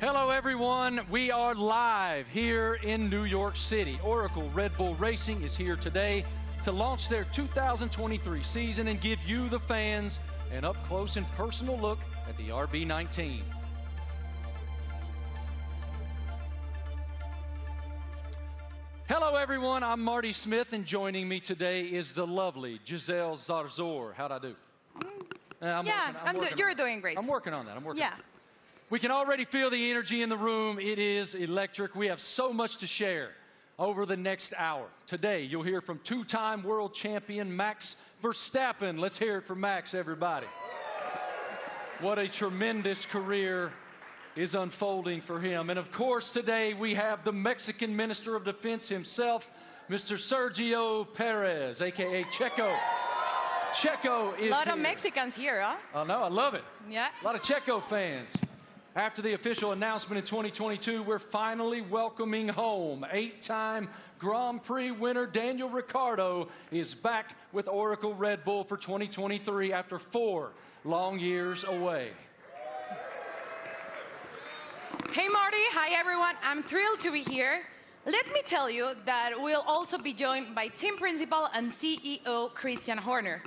Hello, everyone. We are live here in New York City. Oracle Red Bull Racing is here today to launch their 2023 season and give you, the fans, an up-close and personal look at the RB19. Hello, everyone. I'm Marty Smith, and joining me today is the lovely Giselle Zarzor. How'd I do? You're doing great. I'm working on that. On Yeah. it. We can already feel the energy in the room. It is electric. We have so much to share over the next hour. Today, you'll hear from two-time world champion Max Verstappen. Let's hear it for Max, everybody. What a tremendous career is unfolding for him. And of course, today we have the Mexican Minister of Defense himself, Mr. Sergio Perez, a.k.a. Checo. Checo is a lot here. of Mexicans here, huh? I know, I love it. Yeah. A lot of Checo fans. After the official announcement in 2022, we're finally welcoming home. 8-time Grand Prix winner Daniel Ricciardo is back with Oracle Red Bull for 2023 after 4 long years away. Hey, Marty. Hi, everyone. I'm thrilled to be here. Let me tell you that we'll also be joined by team principal and CEO Christian Horner.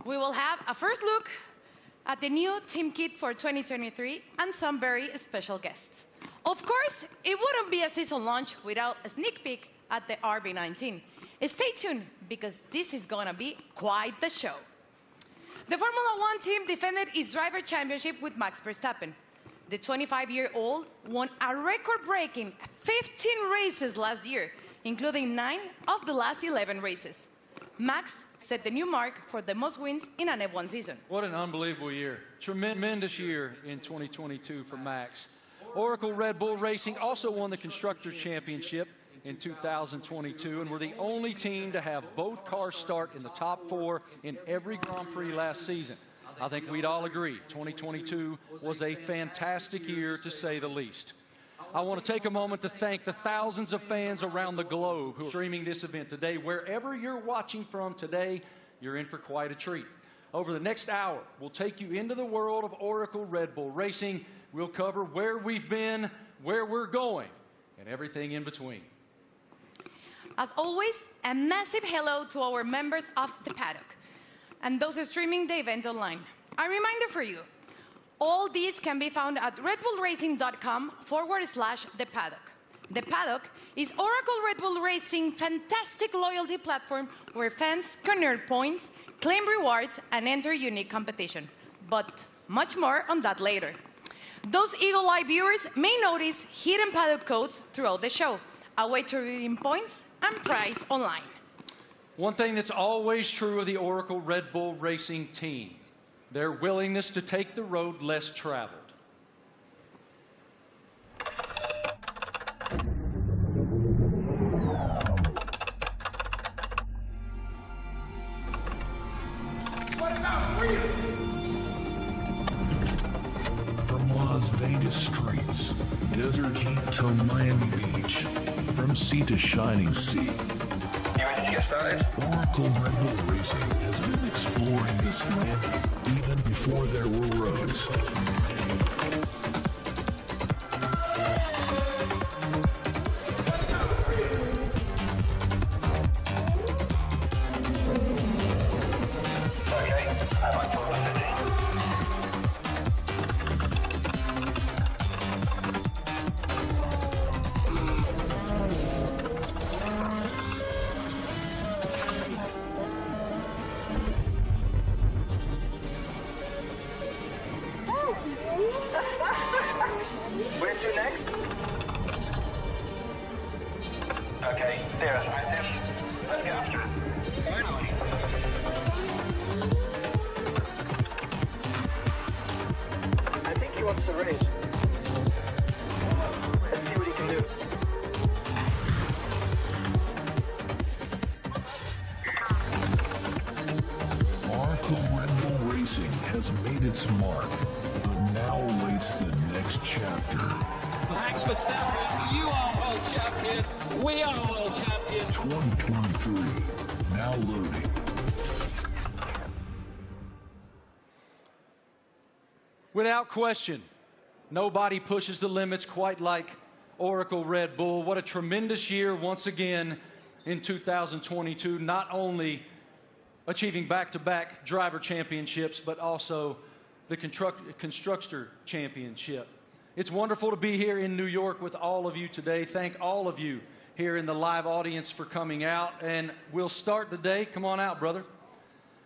We will have a first look at the new team kit for 2023 and some very special guests. Of course, it wouldn't be a season launch without a sneak peek at the RB19. Stay tuned, because this is gonna be quite the show. The Formula One team defended its driver championship with Max Verstappen. The 25-year-old won a record-breaking 15 races last year, including 9 of the last 11 races. Max set the new mark for the most wins in an F1 season. What an unbelievable year. Tremendous year in 2022 for Max. Oracle Red Bull Racing also won the Constructors' Championship in 2022 and were the only team to have both cars start in the top 4 in every Grand Prix last season. I think we'd all agree 2022 was a fantastic year, to say the least. I want to take a moment to thank the thousands of fans around the globe who are streaming this event today. Wherever you're watching from today, you're in for quite a treat. Over the next hour, we'll take you into the world of Oracle Red Bull Racing. We'll cover where we've been, where we're going, and everything in between. As always, a massive hello to our members of the paddock and those streaming the event online. A reminder for you, all these can be found at redbullracing.com/the paddock. The Paddock is Oracle Red Bull Racing's fantastic loyalty platform where fans can earn points, claim rewards, and enter unique competition. But much more on that later. Those Eagle Eye viewers may notice hidden paddock codes throughout the show, a way to redeem points and prize online. One thing that's always true of the Oracle Red Bull Racing team, their willingness to take the road less traveled. What about freedom? From Las Vegas streets, desert heat to Miami Beach, from sea to shining sea. You ready to get started? Oracle Red Bull Racing has been exploring this land even before there were roads. Okay, I'm on publicity. Where to next? Okay, there's active. Let's get after it. Finally. I think he wants to race. Let's see what he can do. Oracle Red Bull Racing has made its mark, but now awaits the next chapter. Max Verstappen, you are world champion. We are world champions. 2023, now loading. Without question, Nobody pushes the limits quite like Oracle Red Bull. What a tremendous year once again in 2022, not only achieving back-to-back driver championships, but also the constructor championship. It's wonderful to be here in New York with all of you today. Thank all of you here in the live audience for coming out. And we'll start the day, come on out, brother,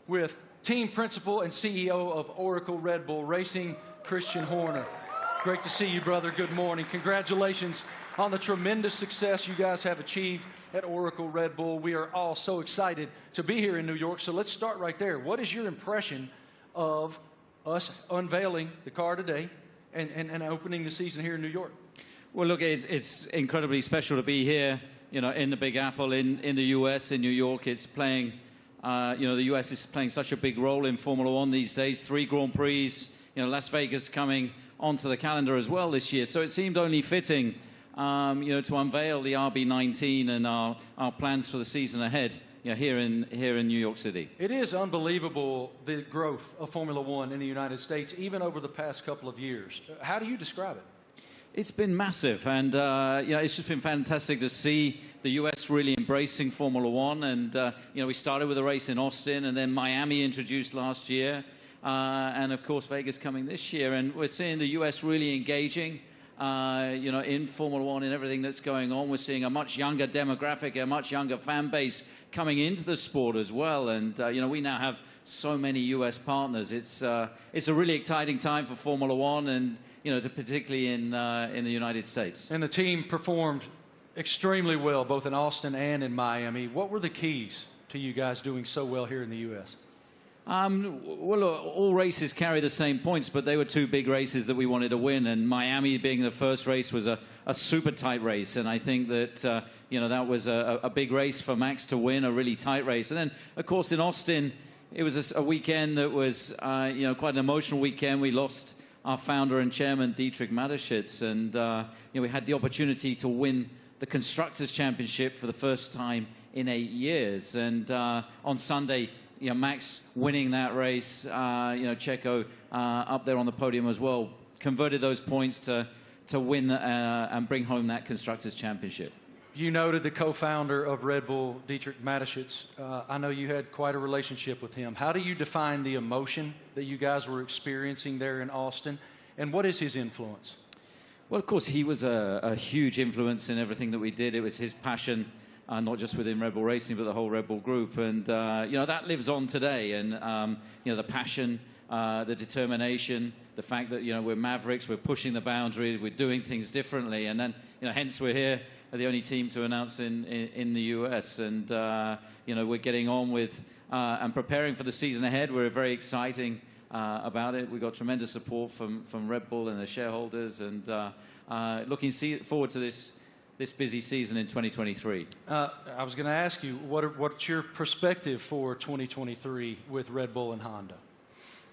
with team principal and CEO of Oracle Red Bull Racing, Christian Horner. Great to see you, brother. Good morning. Congratulations on the tremendous success you guys have achieved at Oracle Red Bull. We are all so excited to be here in New York. So let's start right there. What is your impression of us unveiling the car today and opening the season here in New York? Well, look, it's incredibly special to be here, you know, in the Big Apple, in the U.S., in New York. It's playing, you know, the U.S. is playing such a big role in Formula One these days. 3 Grand Prix, you know, Las Vegas coming onto the calendar as well this year. So it seemed only fitting, you know, to unveil the RB19 and our plans for the season ahead, you know, here in New York City. It is unbelievable, the growth of Formula One in the United States, even over the past couple of years. How do you describe it? It's been massive, and you know, it's just been fantastic to see the U.S. really embracing Formula One. And you know, we started with a race in Austin, and then Miami introduced last year, and of course Vegas coming this year. And we're seeing the U.S. really engaging, you know, in Formula One and everything that's going on. We're seeing a much younger demographic, a much younger fan base coming into the sport as well. And you know, we now have so many U.S. partners. It's a really exciting time for Formula One, and you know, particularly in the United States. And the team performed extremely well, both in Austin and in Miami. What were the keys to you guys doing so well here in the U.S.? Well, all races carry the same points, but they were 2 big races that we wanted to win. And Miami being the first race was a super tight race. And I think that, you know, that was a big race for Max to win, a really tight race. And then, of course, in Austin, it was a weekend that was, you know, quite an emotional weekend. We lost our founder and chairman, Dietrich Mateschitz. And, you know, we had the opportunity to win the Constructors' Championship for the first time in 8 years. And on Sunday, you know, Max winning that race, you know, Checo up there on the podium as well, converted those points to win and bring home that Constructors' Championship. You noted the co-founder of Red Bull, Dietrich Mateschitz. I know you had quite a relationship with him. How do you define the emotion that you guys were experiencing there in Austin, and what is his influence? Well, of course, he was a huge influence in everything that we did. It was his passion, not just within Red Bull Racing, but the whole Red Bull group. And, you know, that lives on today. And, you know, the passion, the determination, the fact that, you know, we're mavericks, we're pushing the boundary, we're doing things differently. And then, you know, hence we're here, the only team to announce in the US. And, you know, we're getting on with and preparing for the season ahead. We're very exciting about it. We've got tremendous support from Red Bull and the shareholders, and looking forward to this busy season in 2023. I was going to ask you, what's your perspective for 2023 with Red Bull and Honda?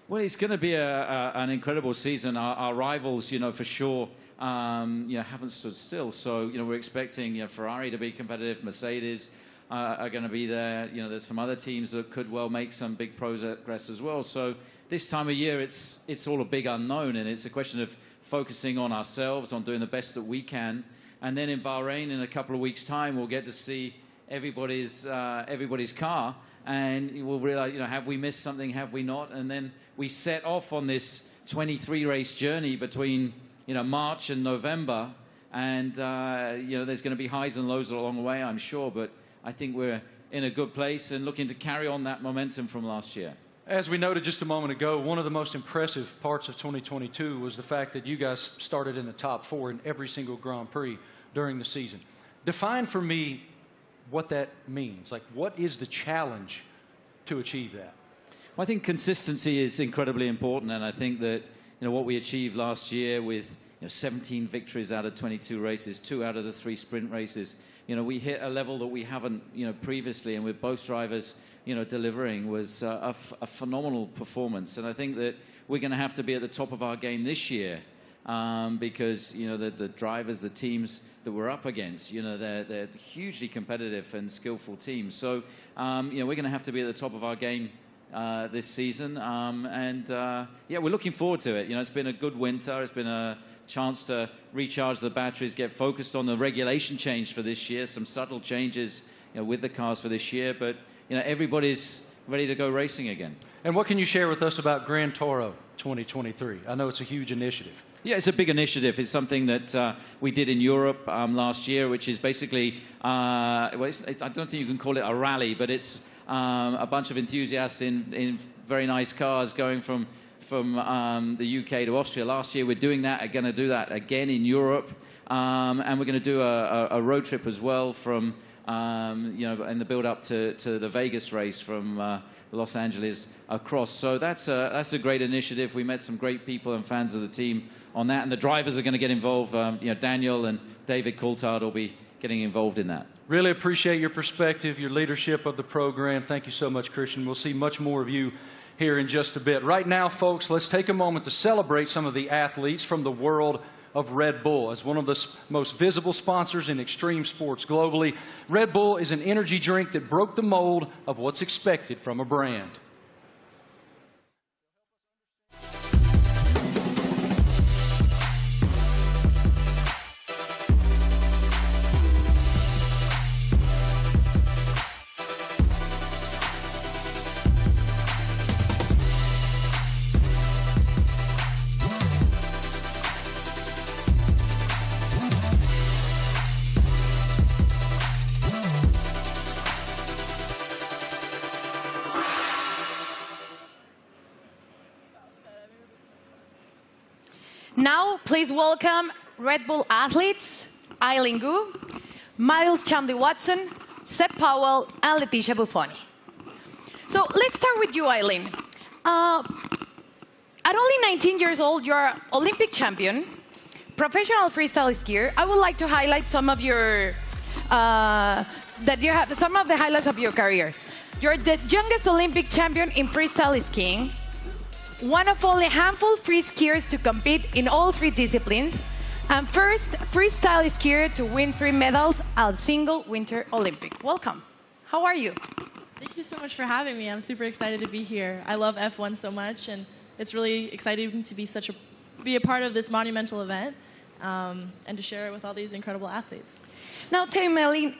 Well, it's going to be an incredible season. Our rivals, you know, for sure, you know, haven't stood still. So, you know, we're expecting, you know, Ferrari to be competitive. Mercedes are going to be there. You know, there's some other teams that could well make some big progress as well. So this time of year, it's all a big unknown, and it's a question of focusing on ourselves, on doing the best that we can. And then in Bahrain, in a couple of weeks' time, we'll get to see everybody's car, and we'll realize, you know, have we missed something, have we not? And then we set off on this 23-race journey between, you know, March and November, and you know, there's going to be highs and lows along the way, I'm sure, but I think we're in a good place and looking to carry on that momentum from last year. As we noted just a moment ago, one of the most impressive parts of 2022 was the fact that you guys started in the top 4 in every single Grand Prix during the season. Define for me what that means. Like, what is the challenge to achieve that? Well, I think consistency is incredibly important, and I think that, you know, what we achieved last year with, you know, 17 victories out of 22 races, 2 out of the 3 sprint races, you know, we hit a level that we haven't, you know, previously, and with both drivers, you know, delivering was a phenomenal performance. And I think that we're going to have to be at the top of our game this year, because, you know, the drivers, the teams that we're up against, you know, they're hugely competitive and skillful teams. So, you know, we're going to have to be at the top of our game this season. Yeah, we're looking forward to it. You know, it's been a good winter. It's been a chance to recharge the batteries, get focused on the regulation change for this year, some subtle changes with the cars for this year, but everybody's ready to go racing again. And what can you share with us about Gran Toro 2023? I know it's a huge initiative. Yeah, it's a big initiative. It's something that we did in Europe last year, which is basically, I don't think you can call it a rally, but it's a bunch of enthusiasts in very nice cars going from the UK to Austria. Last year we're doing that, going to do that again in Europe, and we're going to do a road trip as well from, in the build-up to the Vegas race from Los Angeles across. So that's a great initiative. We met some great people and fans of the team on that, and the drivers are going to get involved. Daniel and David Coulthard will be getting involved in that. Really appreciate your perspective, your leadership of the program. Thank you so much, Christian. We'll see much more of you here in just a bit. Right now, folks, let's take a moment to celebrate some of the athletes from the world of Red Bull. As one of the most visible sponsors in extreme sports globally, Red Bull is an energy drink that broke the mold of what's expected from a brand. Now, please welcome Red Bull athletes, Eileen Gu, Miles Chamley-Watson, Seb Powell, and Leticia Buffoni. So let's start with you, Eileen. At only 19 years old, you're an Olympic champion, professional freestyle skier. I would like to highlight some of your some of the highlights of your career. You're the youngest Olympic champion in freestyle skiing, one of only a handful of free skiers to compete in all 3 disciplines, and first freestyle skier to win 3 medals at a single Winter Olympic. Welcome. How are you? Thank you so much for having me. I'm super excited to be here. I love F1 so much, and it's really exciting to be a part of this monumental event and to share it with all these incredible athletes. Now, tell me, Eileen,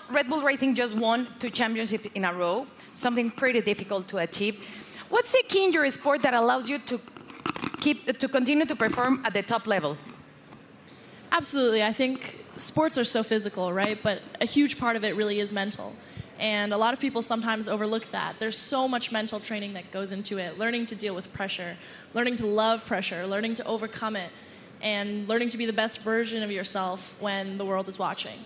Red Bull Racing just won 2 championships in a row, something pretty difficult to achieve. What's the key in your sport that allows you to continue to perform at the top level? Absolutely. I think sports are so physical, right? But a huge part of it really is mental. And a lot of people sometimes overlook that. There's so much mental training that goes into it, learning to deal with pressure, learning to love pressure, learning to overcome it, and learning to be the best version of yourself when the world is watching.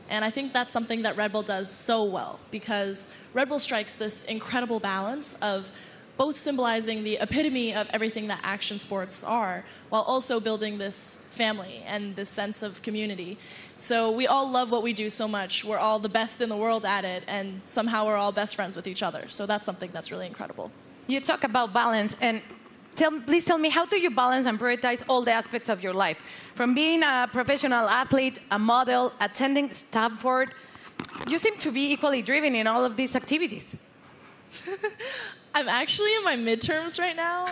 And I think that's something that Red Bull does so well, because Red Bull strikes this incredible balance of both symbolizing the epitome of everything that action sports are, while also building this family and this sense of community. So we all love what we do so much. We're all the best in the world at it, and somehow we're all best friends with each other. So that's something that's really incredible. You talk about balance, and please tell me, how do you balance and prioritize all the aspects of your life? From being a professional athlete, a model, attending Stanford, you seem to be equally driven in all of these activities. I'm actually in my midterms right now.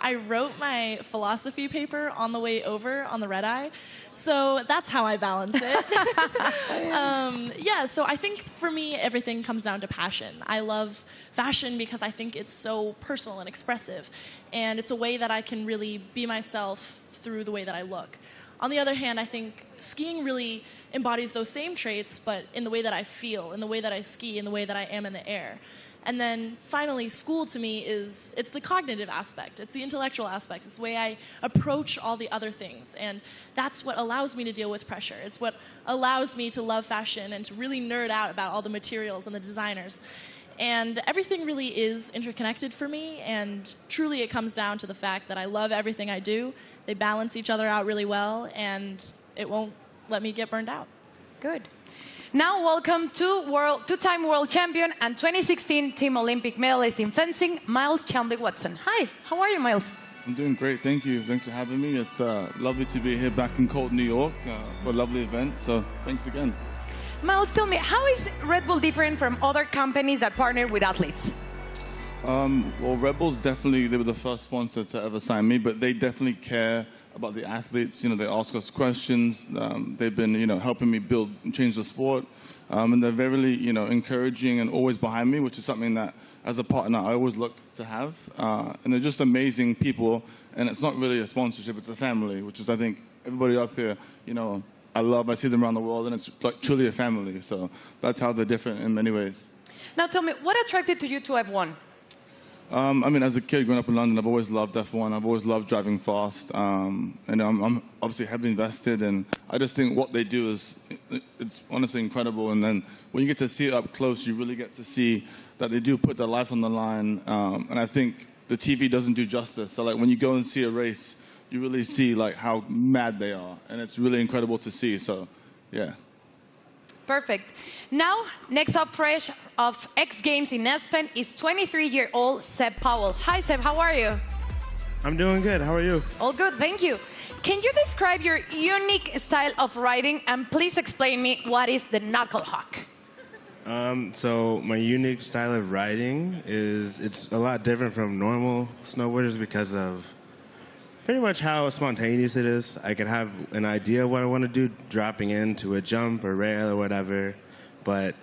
I wrote my philosophy paper on the way over on the red eye, so that's how I balance it. So I think for me, everything comes down to passion. I love fashion because I think it's so personal and expressive, and it's a way that I can really be myself through the way that I look. On the other hand, I think skiing really embodies those same traits, but in the way that I feel, in the way that I ski, in the way that I am in the air. And then finally, school to me it's the cognitive aspect, it's the intellectual aspects, it's the way I approach all the other things. And that's what allows me to deal with pressure. It's what allows me to love fashion and to really nerd out about all the materials and the designers. And everything really is interconnected for me, and truly it comes down to the fact that I love everything I do. They balance each other out really well, and it won't let me get burned out. Good. Now, welcome to two-time world champion and 2016 Team Olympic medalist in fencing, Miles Chamley-Watson. Hi, how are you, Miles? I'm doing great, thank you. Thanks for having me. It's lovely to be here back in cold New York for a lovely event, so thanks again. Miles, tell me, how is Red Bull different from other companies that partner with athletes? Well, Rebels definitely, they were the first sponsor to ever sign me, but they definitely care about the athletes. You know, they ask us questions. They've been, you know, helping me build and change the sport. And they're very, you know, encouraging and always behind me, which is something that, as a partner, I always look to have. And they're just amazing people. And it's not really a sponsorship, it's a family, which is, I think, everybody up here, you know, I see them around the world, and it's like truly a family. So that's how they're different in many ways. Now tell me, what attracted to you to F1? I mean, as a kid growing up in London, I've always loved F1. I've always loved driving fast. And I'm obviously heavily invested. And I just think what they do is, it's honestly incredible. And then when you get to see it up close, you really get to see that they do put their lives on the line. And I think the TV doesn't do justice. So, like, when you go and see a race, you really see, like, how mad they are. And it's really incredible to see. So, yeah. Perfect. Now, next up fresh of X Games in Aspen is 23-year-old Seb Powell. Hi, Seb, how are you? I'm doing good. How are you? All good, thank you. Can you describe your unique style of riding, and please explain me what is the knuckle hawk? So my unique style of riding is, it's a lot different from normal snowboarders because of pretty much how spontaneous it is. I can have an idea of what I want to do dropping into a jump or rail or whatever, but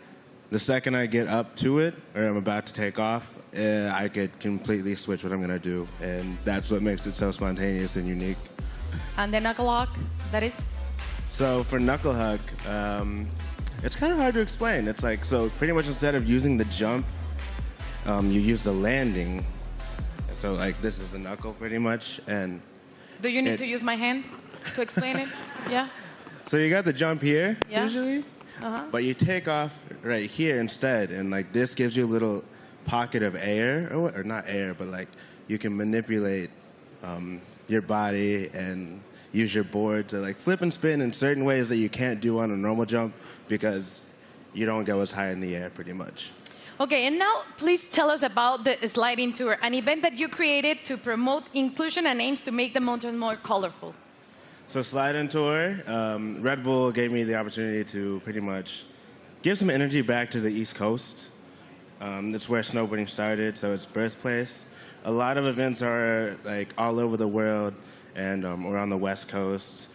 the second I get up to it or I'm about to take off, I could completely switch what I'm going to do, and that's what makes it so spontaneous and unique. And the knuckle hawk, that is? So for knuckle hug, it's kind of hard to explain. It's like, so pretty much instead of using the jump, you use the landing. So like this is the knuckle pretty much, and do you need to use my hand to explain it? Yeah? So you got the jump here, yeah. Usually, but you take off right here instead, and like this gives you a little pocket of air, or not air, but like you can manipulate your body and use your board to like flip and spin in certain ways that you can't do on a normal jump because you don't go as high in the air pretty much. Okay, and now please tell us about the sliding tour, an event that you created to promote inclusion and aims to make the mountain more colorful. So sliding tour, Red Bull gave me the opportunity to pretty much give some energy back to the East Coast. That's where snowboarding started, so it's birthplace. A lot of events are like all over the world, and we're on the West Coast.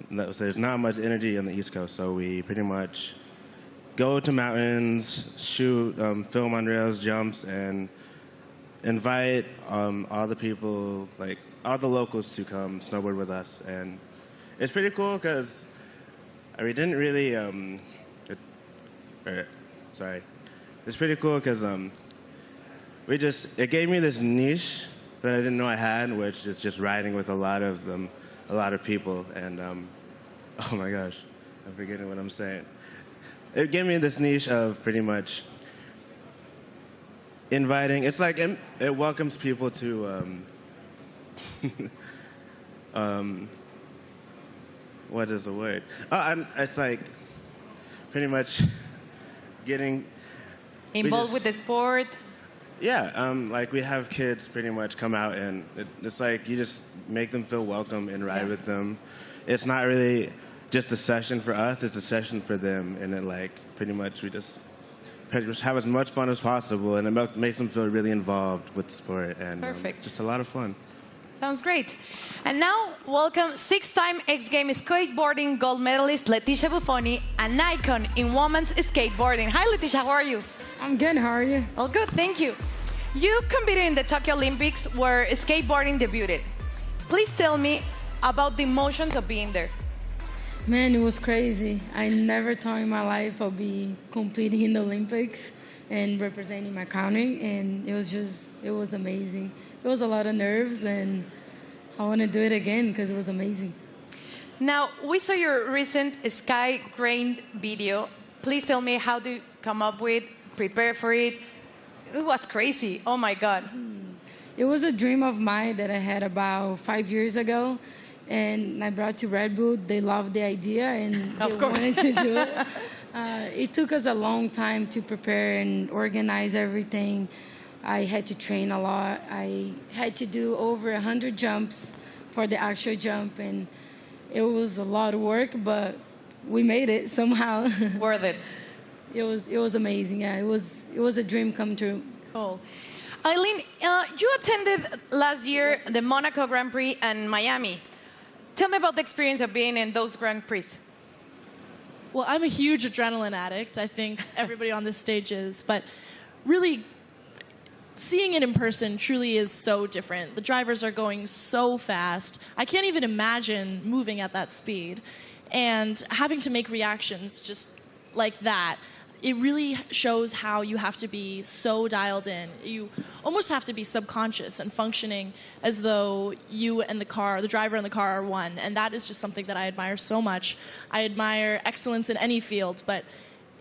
So there's not much energy on the East Coast, so we pretty much go to mountains, shoot, film on rails, jumps, and invite all the people, like all the locals, to come snowboard with us. And it's pretty cool because we didn't really. It's pretty cool because it gave me this niche that I didn't know I had, which is just riding with a lot of people. And oh my gosh, I'm forgetting what I'm saying. It gave me this niche of pretty much inviting. It's like it welcomes people to what is the word? It's like pretty much getting involved with the sport. Yeah, like we have kids pretty much come out, and it's like you just make them feel welcome and ride with them. It's not really just a session for us, it's a session for them, and then like pretty much we just have as much fun as possible, and it makes them feel really involved with the sport, and just a lot of fun. Sounds great. And now, welcome six-time X Games skateboarding gold medalist Leticia Buffoni, an icon in women's skateboarding. Hi, Leticia, how are you? I'm good, how are you? All good, thank you. You competed in the Tokyo Olympics where skateboarding debuted. Please tell me about the emotions of being there. Man, it was crazy. I never thought in my life I'll be competing in the Olympics and representing my country, and it was amazing. It was a lot of nerves, and I want to do it again because it was amazing. Now, we saw your recent Sky Grain video. Please tell me how to come up with, prepare for it. It was crazy. Oh, my God. It was a dream of mine that I had about 5 years ago, and I brought to Red Bull. They loved the idea, and they wanted to do it. It took us a long time to prepare and organize everything. I had to train a lot. I had to do over 100 jumps for the actual jump, and it was a lot of work, but we made it somehow. Worth it. It was amazing. Yeah, it was a dream come true. Cool. Eileen, you attended last year the Monaco Grand Prix and Miami. Tell me about the experience of being in those Grand Prix. Well, I'm a huge adrenaline addict. I think everybody on this stage is. But really, seeing it in person truly is so different. The drivers are going so fast. I can't even imagine moving at that speed. And having to make reactions just like that, it really shows how you have to be so dialed in. You almost have to be subconscious and functioning as though you and the driver and the car are one. And that is just something that I admire so much. I admire excellence in any field, but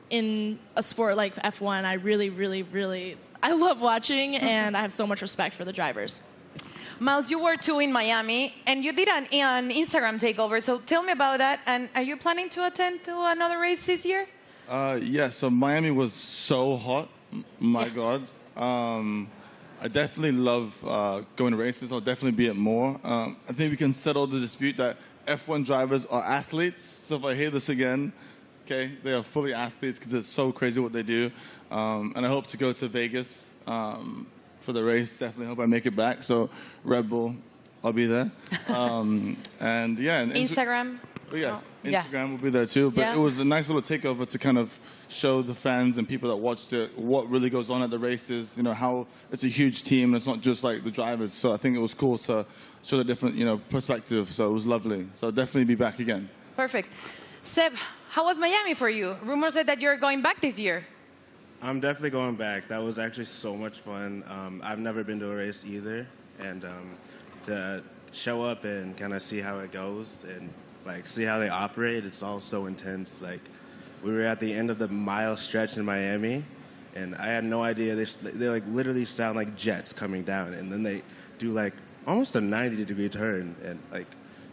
in a sport like F1, I really, I love watching, and I have so much respect for the drivers. Miles, you were too in Miami, and you did an Instagram takeover. So tell me about that. And are you planning to attend to another race this year? Yeah, so Miami was so hot. My God. I definitely love going to races. I'll definitely be at more. I think we can settle the dispute that F1 drivers are athletes. So if I hear this again, okay, they are fully athletes because it's so crazy what they do. And I hope to go to Vegas for the race. Definitely hope I make it back. So Red Bull, I'll be there. And yeah. And Instagram? Oh, yes, Instagram will be there too. But it was a nice little takeover to kind of show the fans and people that watched it what really goes on at the races, you know, how it's a huge team. It's not just like the drivers. So I think it was cool to show the different, you know, perspective. So it was lovely. So I'll definitely be back again. Perfect. Seb, how was Miami for you? Rumors said that you're going back this year. I'm definitely going back. That was actually so much fun. I've never been to a race either. And to show up and kind of see how it goes and like see how they operate, it's all so intense. Like we were at the end of the mile stretch in Miami, and I had no idea they like literally sound like jets coming down, and then they do like almost a 90-degree turn, and like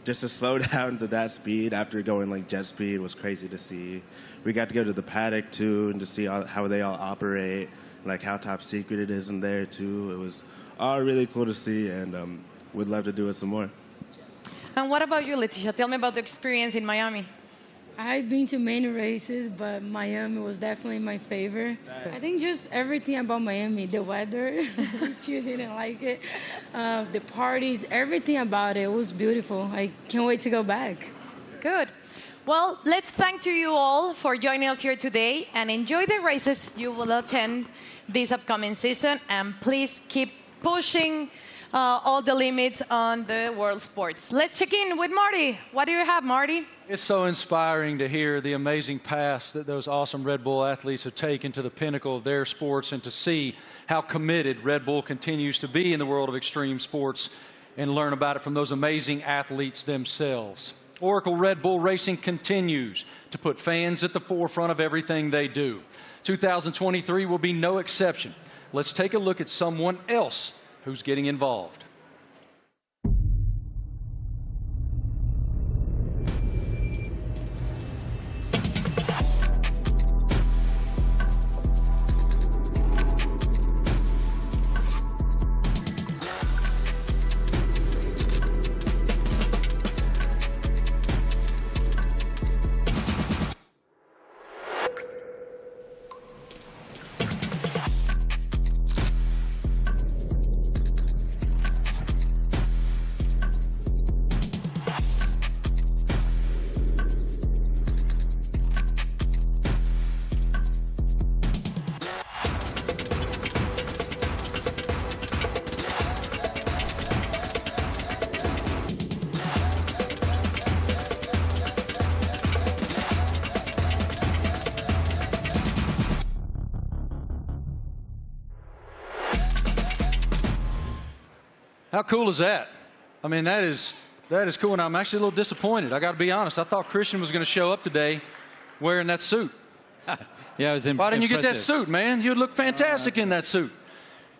just to slow down to that speed after going like jet speed was crazy to see. We got to go to the paddock too and to see how they all operate, like how top secret it is in there too. It was all really cool to see, and would love to do it some more. And what about you, Leticia? Tell me about the experience in Miami. I've been to many races, but Miami was definitely my favorite. I think just everything about Miami, the weather, which you didn't like it, the parties, everything about it was beautiful. I can't wait to go back. Good. Well, let's thank to you all for joining us here today and enjoy the races you will attend this upcoming season. And please keep pushing all the limits on the world sports. Let's check in with Marty. What do you have, Marty? It's so inspiring to hear the amazing paths that those awesome Red Bull athletes have taken to the pinnacle of their sports, and to see how committed Red Bull continues to be in the world of extreme sports and learn about it from those amazing athletes themselves. Oracle Red Bull Racing continues to put fans at the forefront of everything they do. 2023 will be no exception. Let's take a look at someone else who's getting involved. How cool is that? I mean, that is cool, and I'm actually a little disappointed. I got to be honest. I thought Christian was going to show up today wearing that suit. Yeah, it was Why didn't you get that suit, man? You'd look fantastic in that suit.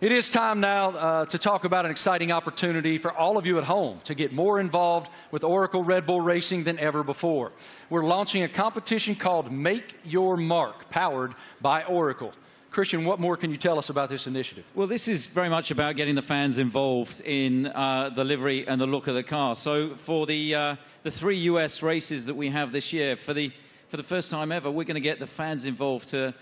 It is time now to talk about an exciting opportunity for all of you at home to get more involved with Oracle Red Bull Racing than ever before. We're launching a competition called Make Your Mark, powered by Oracle. Christian, what more can you tell us about this initiative? Well, this is very much about getting the fans involved in the livery and the look of the car. So for the 3 US races that we have this year, for the first time ever, we're going to get the fans involved to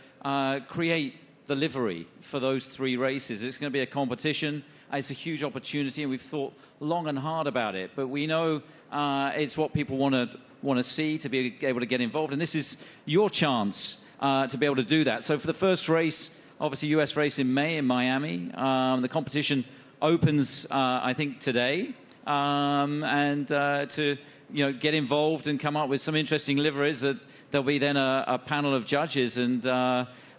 create the livery for those 3 races. It's going to be a competition. It's a huge opportunity, and we've thought long and hard about it. But we know it's what people want to see, to be able to get involved. And this is your chance to be able to do that. So for the first race, obviously US race in May in Miami, the competition opens, I think, today. And to get involved and come up with some interesting liveries, that there'll be then a panel of judges, and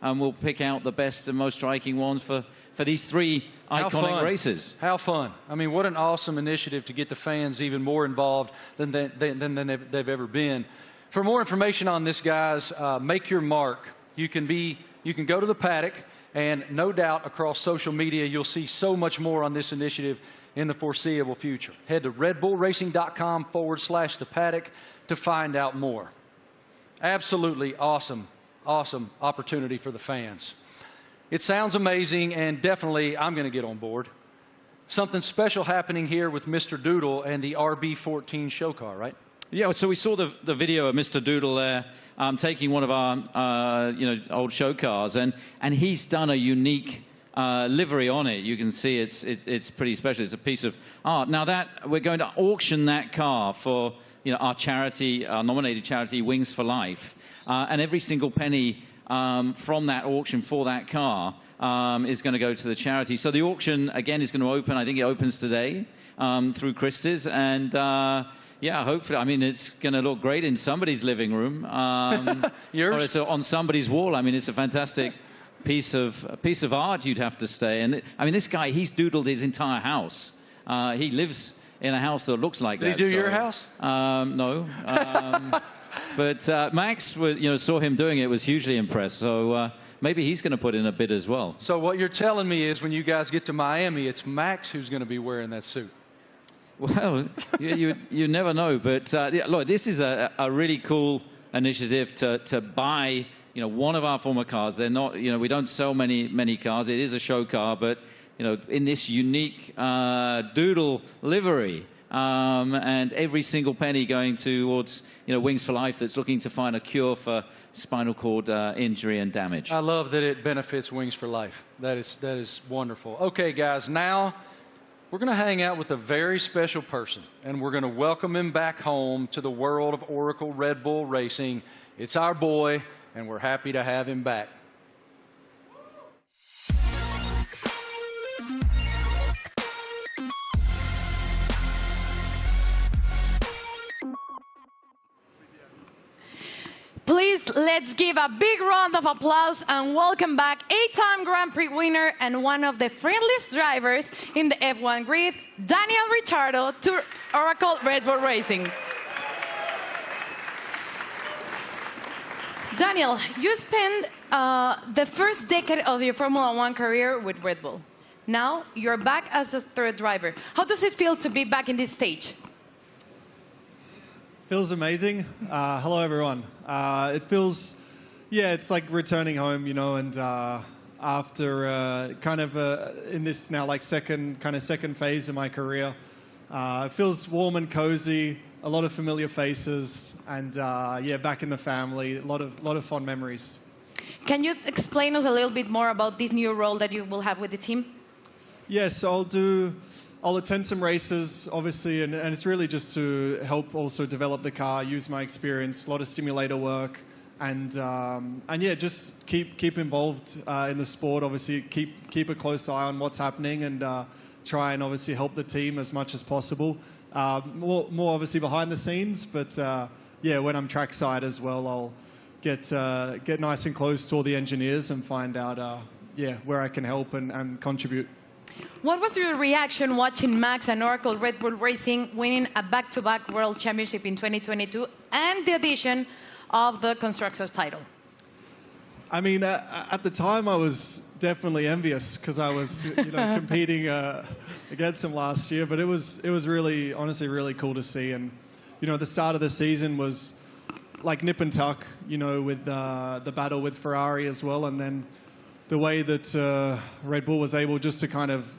we'll pick out the best and most striking ones for these 3 iconic races. How fun. I mean, what an awesome initiative to get the fans even more involved than they've ever been. For more information on this, guys, make your mark. You can go to the paddock, and no doubt across social media you'll see so much more on this initiative in the foreseeable future. Head to redbullracing.com/the paddock to find out more. Absolutely awesome opportunity for the fans. It sounds amazing, and definitely I'm going to get on board. Something special happening here with Mr. Doodle and the RB14 show car, right? Yeah, so we saw the video of Mr. Doodle there taking one of our old show cars, and he's done a unique livery on it. You can see it's pretty special. It's a piece of art. Now that we're going to auction that car for our charity, our nominated charity, Wings for Life, and every single penny from that auction for that car is going to go to the charity. So the auction, again, is going to open. I think it opens today through Christie's. And, yeah, hopefully, I mean, it's going to look great in somebody's living room. Yours? Or it's on somebody's wall. I mean, it's a fantastic piece of art, you'd have to say. And, I mean, this guy, he's doodled his entire house. He lives in a house that looks like that. Did he do your house? No. But Max, saw him doing it, was hugely impressed. So maybe he's going to put in a bid as well. So what you're telling me is when you guys get to Miami, it's Max who's going to be wearing that suit. Well, you never know. But look, this is a really cool initiative to buy one of our former cars. They're not, we don't sell many cars. It is a show car, but in this unique doodle livery. And every single penny going towards Wings for Life, that's looking to find a cure for spinal cord injury and damage. I love that it benefits Wings for Life. That is wonderful. Okay, guys, now we're going to hang out with a very special person, and we're going to welcome him back home to the world of Oracle Red Bull Racing. It's our boy, and we're happy to have him back. Please, let's give a big round of applause and welcome back 8-time Grand Prix winner and one of the friendliest drivers in the F1 grid, Daniel Ricciardo, to Oracle Red Bull Racing. Daniel, you spent the first decade of your Formula One career with Red Bull. Now you're back as a third driver. How does it feel to be back in this stage? Feels amazing. Hello, everyone. It feels, it's like returning home, and after kind of in this now like second phase of my career, it feels warm and cozy, a lot of familiar faces, and back in the family, a lot of fond memories. Can you explain us a little bit more about this new role that you will have with the team? Yes, I'll attend some races, obviously, and it's really just to help also develop the car, use my experience, a lot of simulator work, and just keep involved in the sport. Obviously, keep a close eye on what's happening, and try and obviously help the team as much as possible. More obviously behind the scenes, but when I'm trackside as well, I'll get nice and close to all the engineers and find out where I can help and contribute. What was your reaction watching Max and Oracle Red Bull Racing winning a back-to-back World Championship in 2022 and the addition of the Constructors title? I mean, at the time I was definitely envious because I was competing against them last year, but it was really, honestly, really cool to see. And the start of the season was like nip and tuck, with the battle with Ferrari as well, and then the way that Red Bull was able just to kind of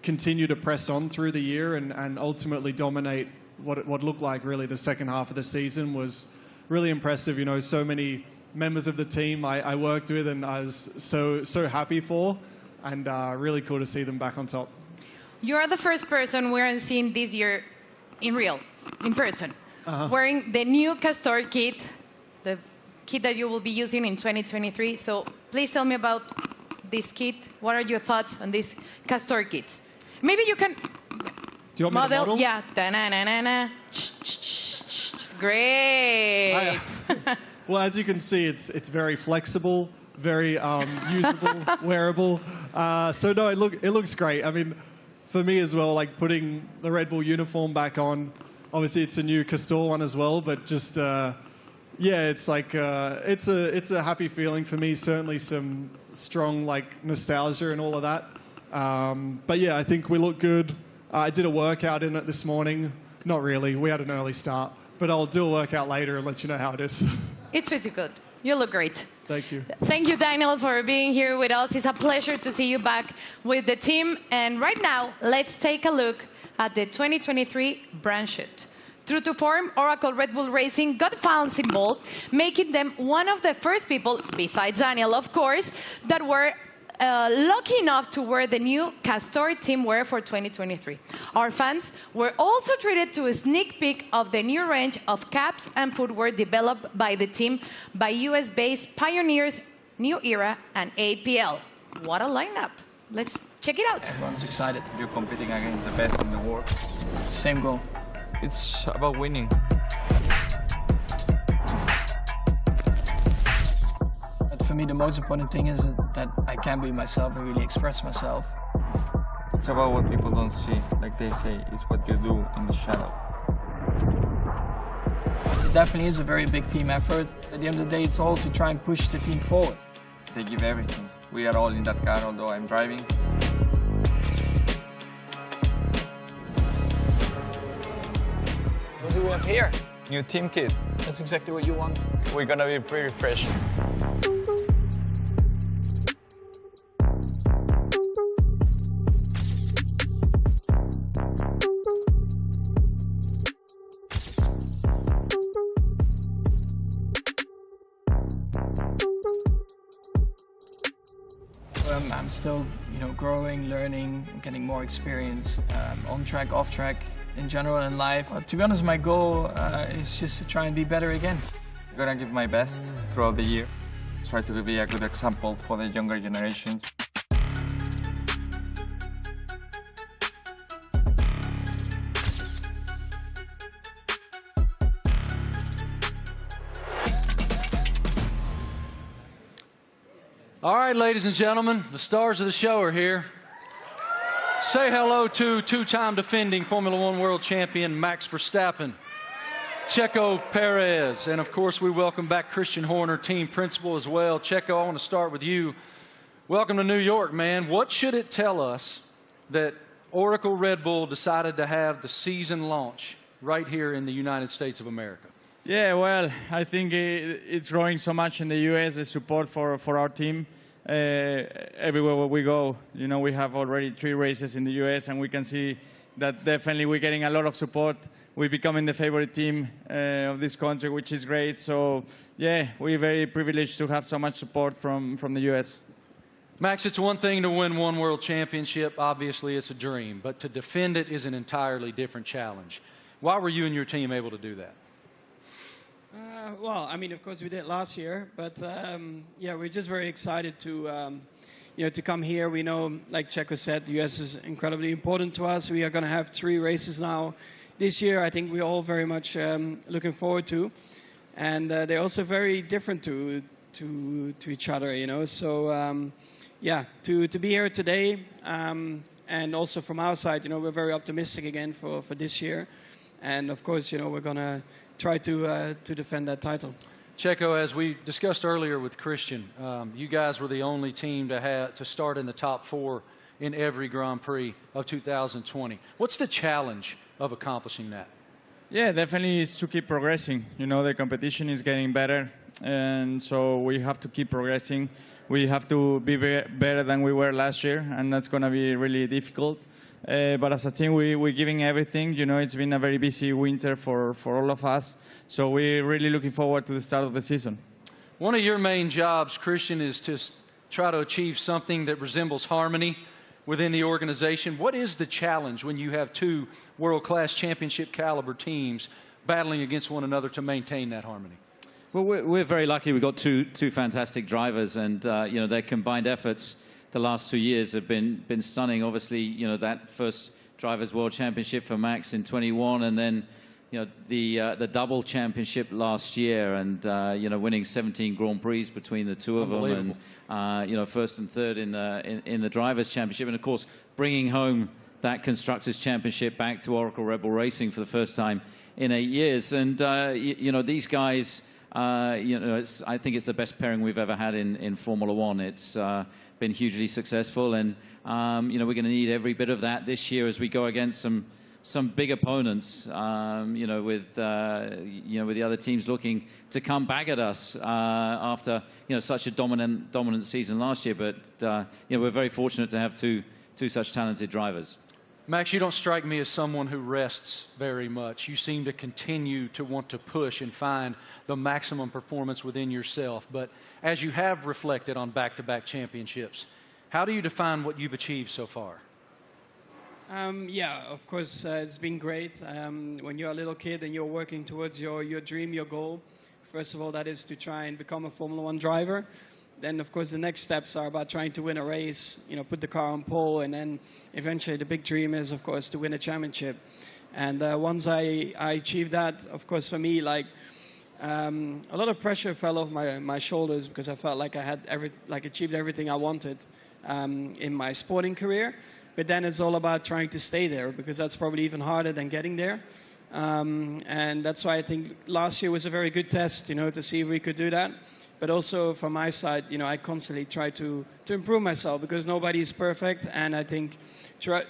continue to press on through the year and ultimately dominate what looked like really the second half of the season was really impressive. So many members of the team I worked with and I was so happy for, and really cool to see them back on top. You're the first person we're seeing this year in person, wearing the new Castor kit, the kit that you will be using in 2023. So please tell me about this kit. What are your thoughts on this Castor kit? Maybe you can Do you want me to model? Yeah. Da-na-na-na-na. Great. Well, as you can see, it's very flexible, very usable, wearable. So no, it looks great. I mean, for me as well, like putting the Red Bull uniform back on. Obviously, it's a new Castor one as well, but just yeah, it's like it's a happy feeling for me. Certainly, some strong like nostalgia and all of that. But yeah, I think we look good. I did a workout in it this morning. Not really. We had an early start, but I'll do a workout later and let you know how it is. It's pretty good. You look great. Thank you. Thank you, Daniel, for being here with us. It's a pleasure to see you back with the team. And right now, let's take a look at the 2023 brand shoot. True to form, Oracle Red Bull Racing got fans involved, making them one of the first people, besides Daniel, of course, that were lucky enough to wear the new Castor team wear for 2023. Our fans were also treated to a sneak peek of the new range of caps and footwear developed by the team by US-based pioneers New Era and APL. What a lineup. Let's check it out. Everyone's excited. You're competing against the best in the world. Same goal. It's about winning. For me, the most important thing is that I can be myself and really express myself. It's about what people don't see. Like they say, it's what you do in the shadow. It definitely is a very big team effort. At the end of the day, it's all to try and push the team forward. They give everything. We are all in that car, although I'm driving. What do we have here? New team kit. That's exactly what you want. We're gonna be pretty fresh. I'm still, growing, learning, getting more experience on track, off track, in general in life. To be honest, my goal is just to try and be better again. I'm gonna give my best throughout the year. Try to be a good example for the younger generations. All right, ladies and gentlemen, the stars of the show are here. Say hello to two-time defending Formula One world champion Max Verstappen, Checo Perez, and of course we welcome back Christian Horner, team principal as well. Checo, I want to start with you. Welcome to New York, man. What should it tell us that Oracle Red Bull decided to have the season launch right here in the United States of America? Yeah, well, I think it's growing so much in the U.S., the support for our team. Everywhere where we go, we have already 3 races in the U.S., and we can see that definitely we're getting a lot of support. We're becoming the favorite team of this country, which is great. So, yeah, we're very privileged to have so much support from the U.S. Max, it's one thing to win one world championship. Obviously, it's a dream. But to defend it is an entirely different challenge. Why were you and your team able to do that? Well, I mean, of course we did last year, but yeah, we're just very excited to, to come here. We know, like Checo said, the US is incredibly important to us. We are going to have 3 races now this year. I think we're all very much looking forward to, and they're also very different to each other, So, yeah, to be here today, and also from our side, we're very optimistic again for this year, and of course, we're going to try to defend that title. Checo, as we discussed earlier with Christian, you guys were the only team to start in the top 4 in every Grand Prix of 2020. What's the challenge of accomplishing that? Yeah, definitely is to keep progressing. The competition is getting better, and so we have to keep progressing. We have to be better than we were last year, and that's going to be really difficult. But as a team, we're giving everything. It's been a very busy winter for all of us. So we're really looking forward to the start of the season. One of your main jobs, Christian, is to try to achieve something that resembles harmony within the organization. What is the challenge when you have two world-class championship caliber teams battling against one another to maintain that harmony? Well, we're very lucky. We've got two fantastic drivers, and you know, their combined efforts the last 2 years have been stunning. Obviously, you know, that first Drivers' World Championship for Max in 21, and then you know, the double championship last year, and you know, winning 17 Grand Prix between the two of them, and you know, first and third in the Drivers' Championship, and of course bringing home that Constructors' Championship back to Oracle Red Bull Racing for the first time in 8 years. And you know, these guys, you know, I think it's the best pairing we've ever had in Formula One. It's been hugely successful, and you know, we're going to need every bit of that this year as we go against some big opponents, you know, with the other teams looking to come back at us after, you know, such a dominant season last year. But you know, we're very fortunate to have two such talented drivers. Max, you don't strike me as someone who rests very much. You seem to continue to want to push and find the maximum performance within yourself. But as you have reflected on back-to-back championships, how do you define what you've achieved so far? Yeah, of course, it's been great. When you're a little kid and you're working towards your dream, your goal, first of all, that is to try and become a Formula One driver. Then, of course, the next steps are about trying to win a race, you know, put the car on pole, and then eventually the big dream is, of course, to win a championship. And once I achieved that, of course, for me, like, a lot of pressure fell off my shoulders, because I felt like I had achieved everything I wanted in my sporting career. But then it's all about trying to stay there, because that's probably even harder than getting there. And that's why I think last year was a very good test, you know, to see if we could do that. But also from my side, you know, I constantly try to improve myself, because nobody is perfect. And I think throughout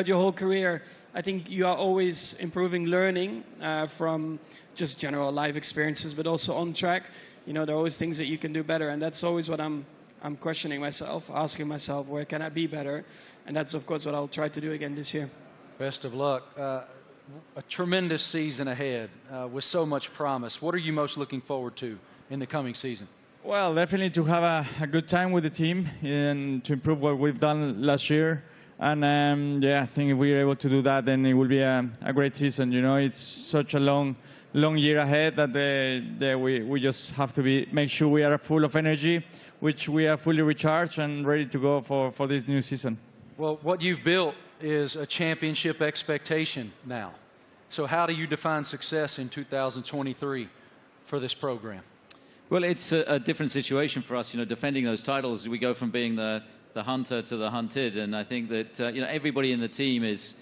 your whole career, I think you are always improving, learning from just general life experiences, but also on track. You know, there are always things that you can do better. And that's always what I'm questioning myself, asking myself, where can I be better? And that's, of course, what I'll try to do again this year. Best of luck. A tremendous season ahead with so much promise. What are you most looking forward to in the coming season? Well, definitely to have a good time with the team and to improve what we've done last year. And yeah, I think if we're able to do that, then it will be a great season. You know, it's such a long year ahead that we just have to make sure we are full of energy, which we are fully recharged and ready to go for this new season. Well, what you've built is a championship expectation now. So how do you define success in 2023 for this program? Well, it's a different situation for us, you know, defending those titles. We go from being the hunter to the hunted, and I think that you know, everybody in the team is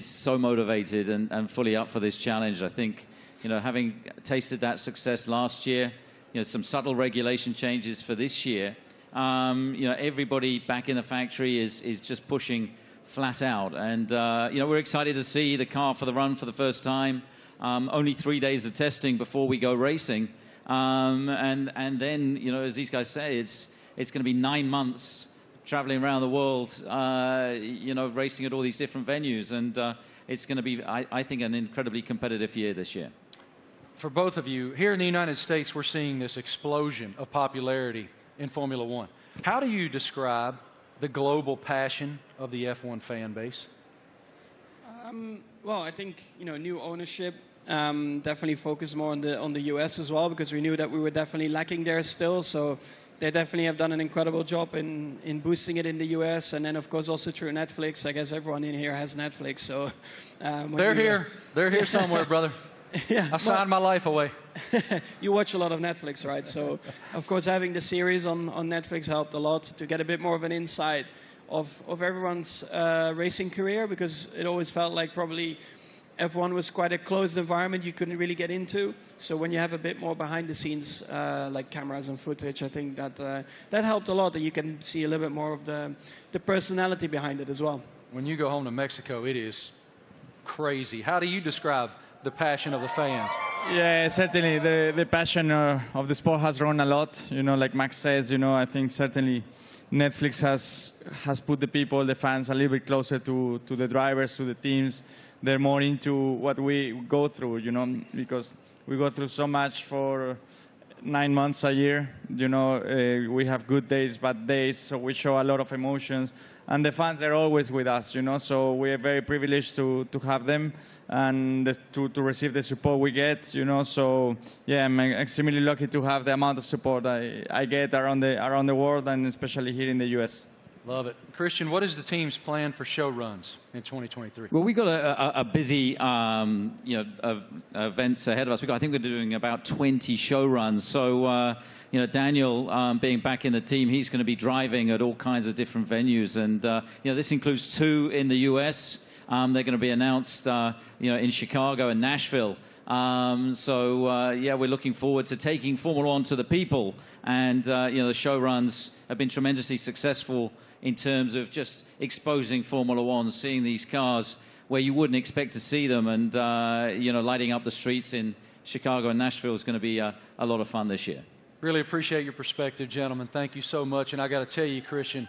so motivated and fully up for this challenge. I think, you know, having tasted that success last year, you know, some subtle regulation changes for this year, you know, everybody back in the factory is just pushing flat out. And, you know, we're excited to see the car for the run for the first time. Only 3 days of testing before we go racing. And then, you know, as these guys say, it's going to be 9 months traveling around the world, you know, racing at all these different venues. And it's going to be, I think, an incredibly competitive year this year. For both of you, here in the United States, we're seeing this explosion of popularity in Formula One. How do you describe the global passion of the F1 fan base? Well, I think, you know, new ownership definitely focused more on the US as well, because we knew that we were definitely lacking there still. So they definitely have done an incredible job in boosting it in the US, and then of course also through Netflix. I guess everyone in here has Netflix, so they're here somewhere, brother. Yeah, I signed my life away. You watch a lot of Netflix, right? So, of course, having the series on Netflix helped a lot to get a bit more of an insight of everyone's racing career, because it always felt like probably F1 was quite a closed environment you couldn't really get into. So when you have a bit more behind the scenes, like cameras and footage, I think that helped a lot, and you can see a little bit more of the personality behind it as well. When you go home to Mexico, it is crazy. How do you describe the passion of the fans? Yeah, certainly the passion of the sport has grown a lot. You know, like Max says, you know, I think certainly Netflix has put the people, the fans, a little bit closer to the drivers, to the teams. They're more into what we go through, you know, because we go through so much for 9 months a year. You know, we have good days, bad days, so we show a lot of emotions. And the fans are always with us, you know, so we are very privileged to have them and to receive the support we get, you know. So, yeah, I'm extremely lucky to have the amount of support I get around the world and especially here in the U.S. Love it. Christian, what is the team's plan for show runs in 2023? Well, we've got a busy events ahead of us. I think we're doing about 20 show runs. So, you know, Daniel being back in the team, he's going to be driving at all kinds of different venues. And, you know, this includes 2 in the U.S. They're going to be announced, you know, in Chicago and Nashville. Yeah, we're looking forward to taking Formula One to the people. And, you know, the show runs have been tremendously successful in terms of just exposing Formula One, seeing these cars where you wouldn't expect to see them, and you know, lighting up the streets in Chicago and Nashville is going to be a lot of fun this year. Really appreciate your perspective, gentlemen. Thank you so much. And I got to tell you, Christian,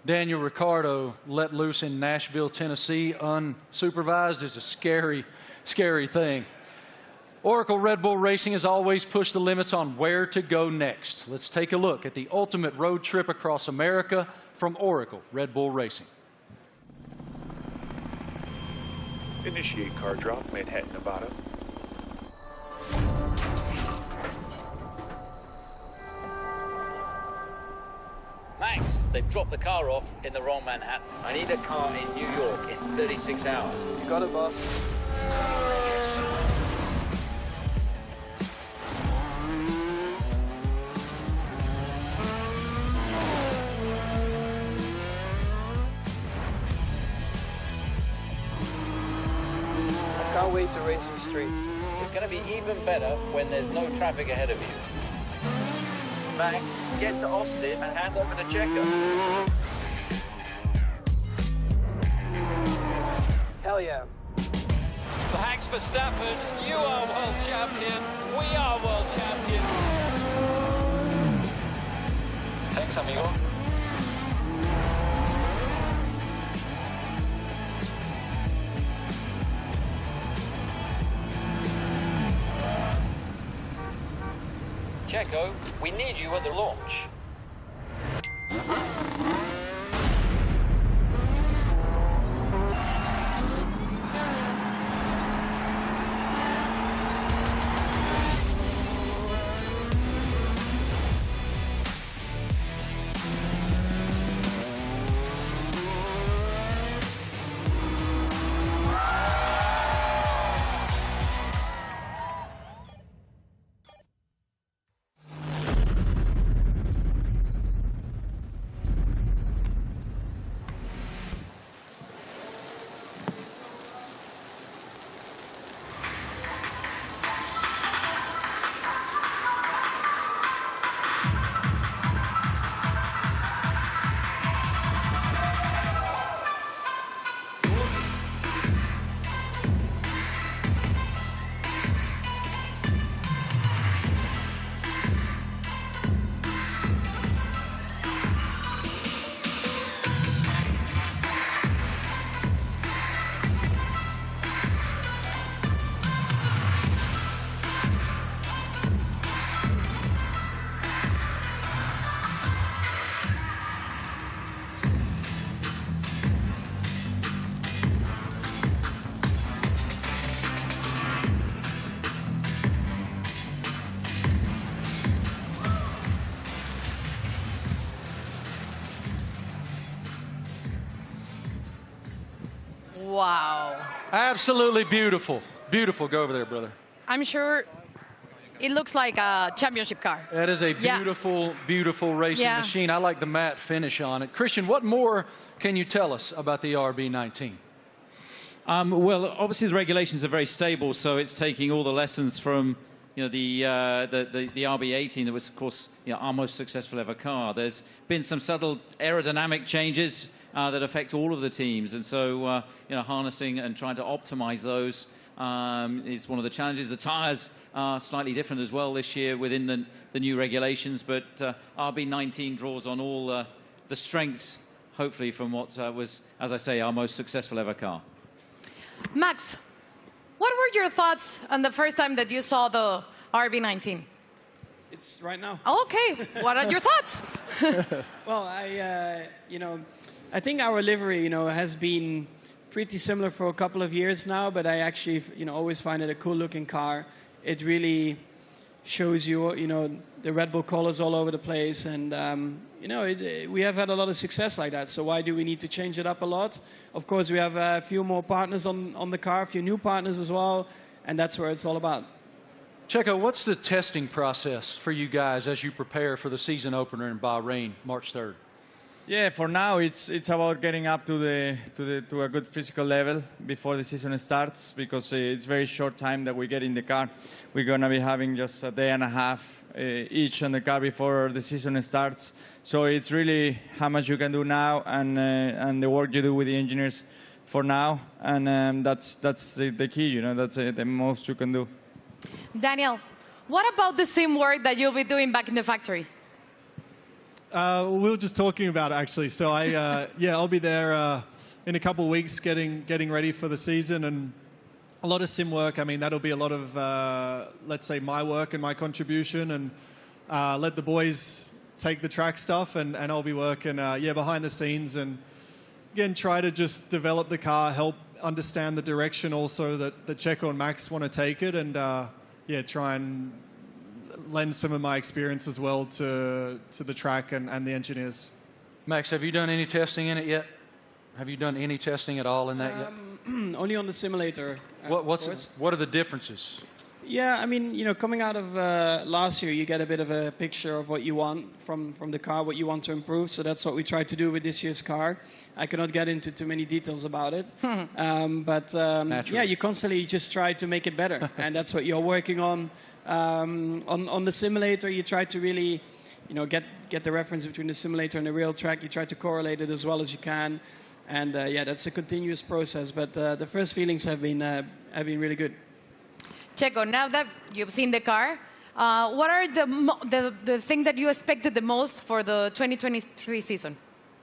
Daniel Ricciardo let loose in Nashville, Tennessee, unsupervised is a scary, scary thing. Oracle Red Bull Racing has always pushed the limits on where to go next. Let's take a look at the ultimate road trip across America from Oracle Red Bull Racing. Initiate car drop, Manhattan, Nevada. Max, they've dropped the car off in the wrong Manhattan. I need a car in New York in 36 hours. You got it, boss. Can't wait to race the streets. It's going to be even better when there's no traffic ahead of you. Max, get to Austin and hand over the checker. Hell yeah. Thanks, Verstappen. You are world champion. We are world champion. Thanks, amigo. Checo, we need you at the launch. Wow. Absolutely beautiful. Beautiful. Go over there, brother. I'm sure it looks like a championship car. That is a beautiful, beautiful racing machine. I like the matte finish on it. Christian, what more can you tell us about the RB19? Well, obviously the regulations are very stable, so it's taking all the lessons from the RB18 that was, of course, our most successful ever car. There's been some subtle aerodynamic changes that affect all of the teams, and so harnessing and trying to optimize those is one of the challenges. The tires are slightly different as well this year within the new regulations, but RB19 draws on all the strengths, hopefully, from what was, as I say, our most successful ever car. Max, what were your thoughts on the first time that you saw the RB19? It's right now. Okay, what are your thoughts? Well, I think our livery, has been pretty similar for a couple of years now, but I actually, always find it a cool-looking car. It really shows you, the Red Bull colors all over the place, and we have had a lot of success like that. So why do we need to change it up a lot? Of course, we have a few more partners on the car, a few new partners as well, and that's where it's all about. Checo, what's the testing process for you guys as you prepare for the season opener in Bahrain, March 3rd? Yeah, for now it's about getting up to a good physical level before the season starts, because it's very short time that we get in the car. We're gonna be having just a day and a half each on the car before the season starts. So it's really how much you can do now and the work you do with the engineers for now, and that's the key. That's the most you can do. Daniel, what about the sim work that you'll be doing back in the factory? We were just talking about it, actually. So I'll be there in a couple of weeks getting ready for the season, and a lot of sim work. I mean, that'll be a lot of, let's say, my work and my contribution, and let the boys take the track stuff, and I'll be working, behind the scenes, and again, try to just develop the car, help understand the direction also that Checo and Max want to take it, and try and lend some of my experience as well to the track and the engineers. Max, have you done any testing in it yet? Have you done any testing at all in that yet? Only on the simulator. What are the differences? Yeah, I mean, coming out of last year, you get a bit of a picture of what you want from the car, what you want to improve. So that's what we tried to do with this year's car. I cannot get into too many details about it. You constantly just try to make it better. And that's what you're working on. On the simulator, you try to really, get the reference between the simulator and the real track. You try to correlate it as well as you can. And that's a continuous process. But the first feelings have been really good. Checo, now that you've seen the car, what are the thing that you expected the most for the 2023 season?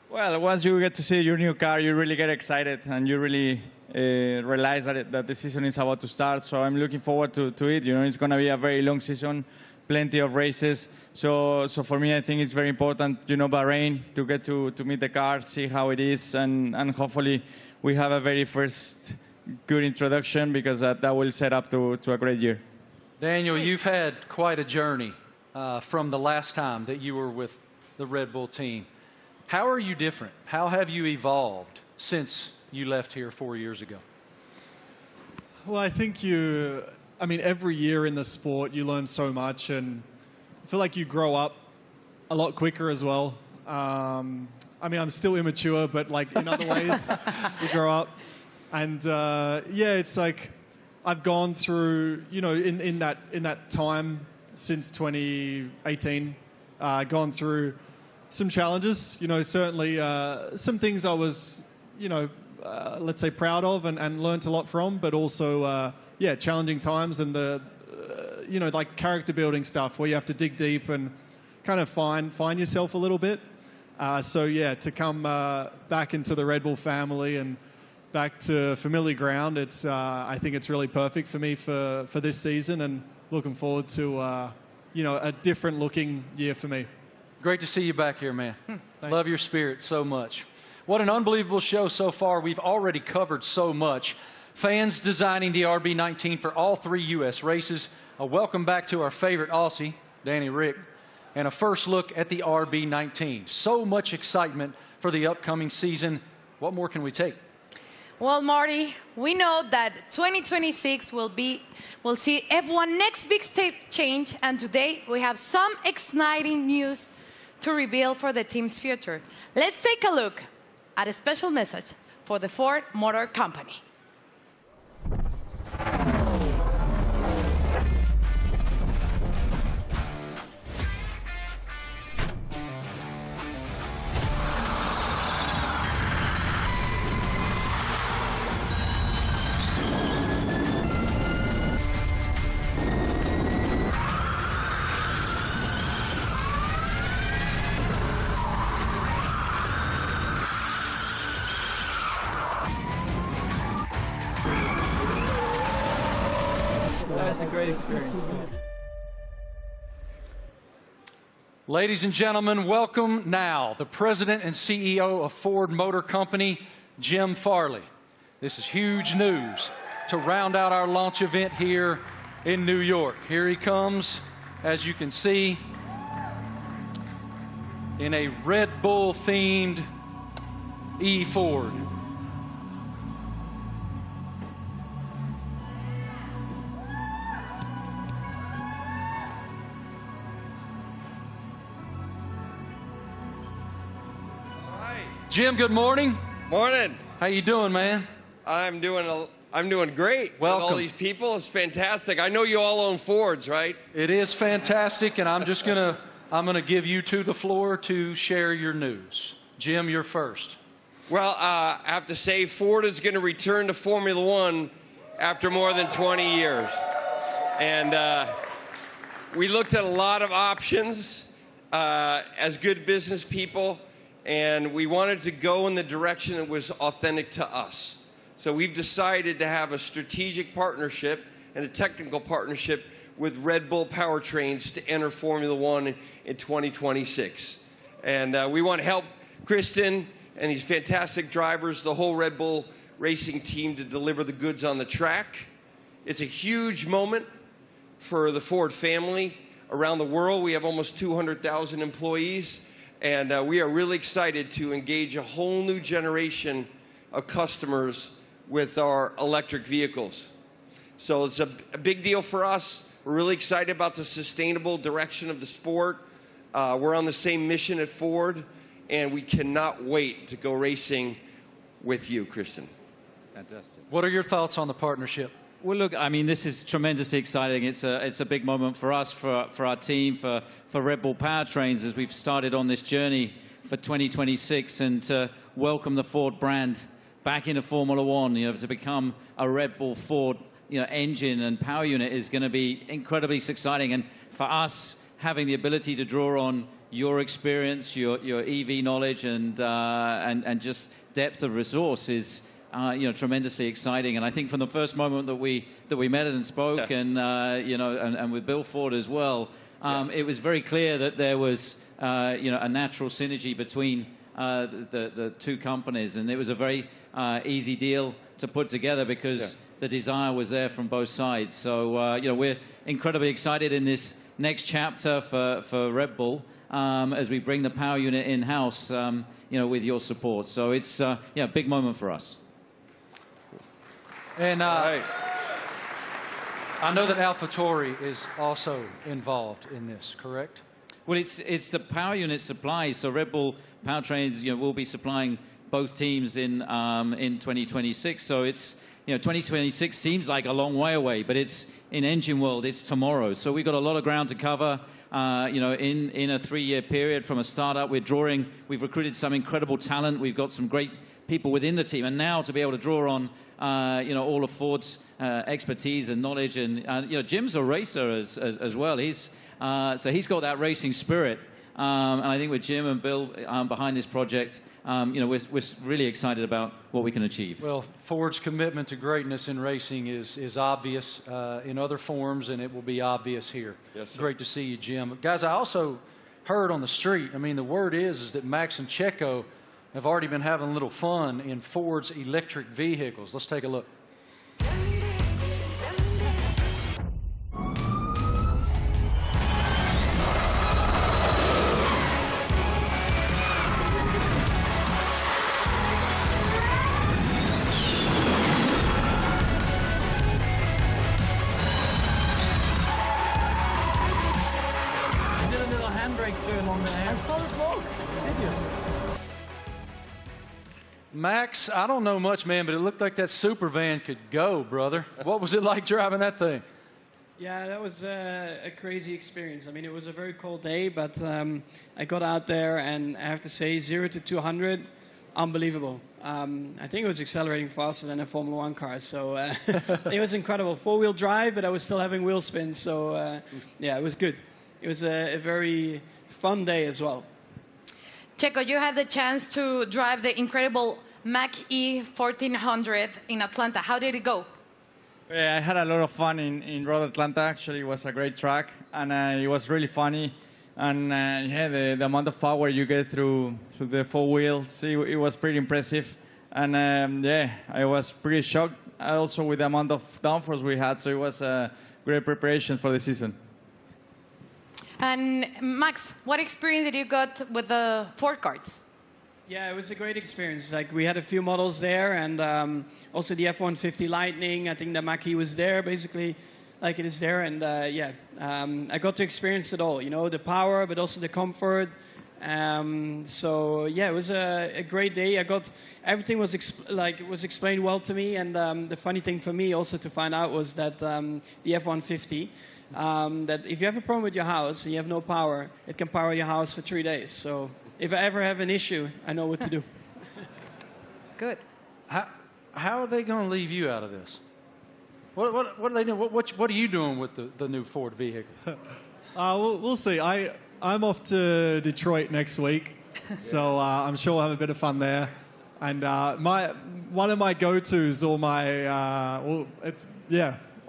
Well, once you get to see your new car, you really get excited, and you really realize that the season is about to start. So I'm looking forward to it. It's going to be a very long season, plenty of races. So for me, I think it's very important, Bahrain, to get to meet the car, see how it is, and hopefully we have a very first good introduction, because that will set up to a great year. Daniel, you've had quite a journey from the last time that you were with the Red Bull team. How are you different? How have you evolved since you left here 4 years ago? Well, I think every year in the sport you learn so much, and I feel like you grow up a lot quicker as well. I'm still immature, but in other ways you grow up. And it's like I've gone through, in that time since 2018, gone through some challenges. Certainly some things I was, let's say proud of and learnt a lot from, but also challenging times, and the like character building stuff where you have to dig deep and kind of find yourself a little bit. To come back into the Red Bull family and back to familiar ground, I think it's really perfect for me for this season, and looking forward to a different looking year for me. Great to see you back here, man. Love your spirit so much. What an unbelievable show so far. We've already covered so much. Fans designing the RB19 for all 3 U.S. races. A welcome back to our favorite Aussie, Danny Rick, and a first look at the RB19. So much excitement for the upcoming season. What more can we take? Well, Marty, we know that 2026 will see F1 next big step change, and today we have some exciting news to reveal for the team's future. Let's take a look at a special message for the Ford Motor Company. That was a great experience. Ladies and gentlemen, welcome now the President and CEO of Ford Motor Company, Jim Farley. This is huge news to round out our launch event here in New York. Here he comes, as you can see, in a Red Bull-themed E-Ford. Jim, good morning. Morning. How you doing, man? I'm doing great. Welcome. With all these people, it's fantastic. I know you all own Fords, right? It is fantastic, and I'm just gonna give you the floor to share your news. Jim, you're first. Well, I have to say Ford is going to return to Formula One after more than 20 years. And we looked at a lot of options as good business people, and we wanted to go in the direction that was authentic to us. So we've decided to have a strategic partnership and a technical partnership with Red Bull powertrains to enter Formula One in 2026. And we want to help Kristen and these fantastic drivers, the whole Red Bull racing team, to deliver the goods on the track. It's a huge moment for the Ford family around the world. We have almost 200,000 employees, and we are really excited to engage a whole new generation of customers with our electric vehicles. So it's a big deal for us. We're really excited about the sustainable direction of the sport. We're on the same mission at Ford, and we cannot wait to go racing with you, Kristen. Fantastic. What are your thoughts on the partnership? Well, look, I mean, this is tremendously exciting. It's a big moment for us, for our team, for Red Bull Powertrains, as we've started on this journey for 2026, and to welcome the Ford brand back into Formula One. You know, to become a Red Bull Ford, engine and power unit is going to be incredibly exciting. And for us, having the ability to draw on your experience, your EV knowledge, and just depth of resource is tremendously exciting. And I think from the first moment that we met and spoke, and with Bill Ford as well, it was very clear that there was a natural synergy between the two companies, and it was a very easy deal to put together because the desire was there from both sides. So we're incredibly excited in this next chapter for Red Bull as we bring the power unit in-house, with your support. So it's a big moment for us. And I know that AlphaTauri is also involved in this, correct? Well, it's the power unit supply. So Red Bull Powertrains, will be supplying both teams in 2026. So it's 2026 seems like a long way away, but it's in engine world. It's tomorrow. So we've got a lot of ground to cover. In a 3-year period from a startup, we've recruited some incredible talent. We've got some great people within the team, and now to be able to draw on all of Ford's expertise and knowledge, and Jim's a racer as well. He's got that racing spirit, and I think with Jim and Bill behind this project, we're really excited about what we can achieve. Well, Ford's commitment to greatness in racing is obvious in other forms, and it will be obvious here. Yes, sir. Great to see you, Jim. Guys, I also heard on the street, the word is that Max and Checo have already been having a little fun in Ford's electric vehicles. Let's take a look. Max, I don't know much, man, but it looked like that super van could go, brother. What was it like driving that thing? Yeah, that was a crazy experience. It was a very cold day, but I got out there, and I have to say, 0 to 200, unbelievable. I think it was accelerating faster than a Formula One car, so it was incredible. 4-wheel drive, but I was still having wheel spin, so it was good. It was a very fun day as well. Checo, you had the chance to drive the incredible Mach-E 1400 in Atlanta. How did it go? I had a lot of fun in Road Atlanta. Actually, it was a great track, and it was really funny. And yeah, the amount of power you get through the four wheels, it was pretty impressive. And yeah, I was pretty shocked also with the amount of downforce we had. So it was a great preparation for the season. And Max, what experience did you got with the Ford cards? Yeah, it was a great experience. Like, we had a few models there, and also the F-150 Lightning. I think the Mach-E was there, basically, like it is there. And yeah, I got to experience it all. You know, the power, but also the comfort. So yeah, it was a great day. Everything was explained well to me. And the funny thing for me also to find out was that the F-150. That if you have a problem with your house and you have no power, it can power your house for 3 days. So if I ever have an issue, I know what to do. Good. How are they going to leave you out of this? What are they doing? What are you doing with the new Ford vehicle? We'll see. I'm off to Detroit next week, so I'm sure we'll have a bit of fun there. And one of my go-tos, or my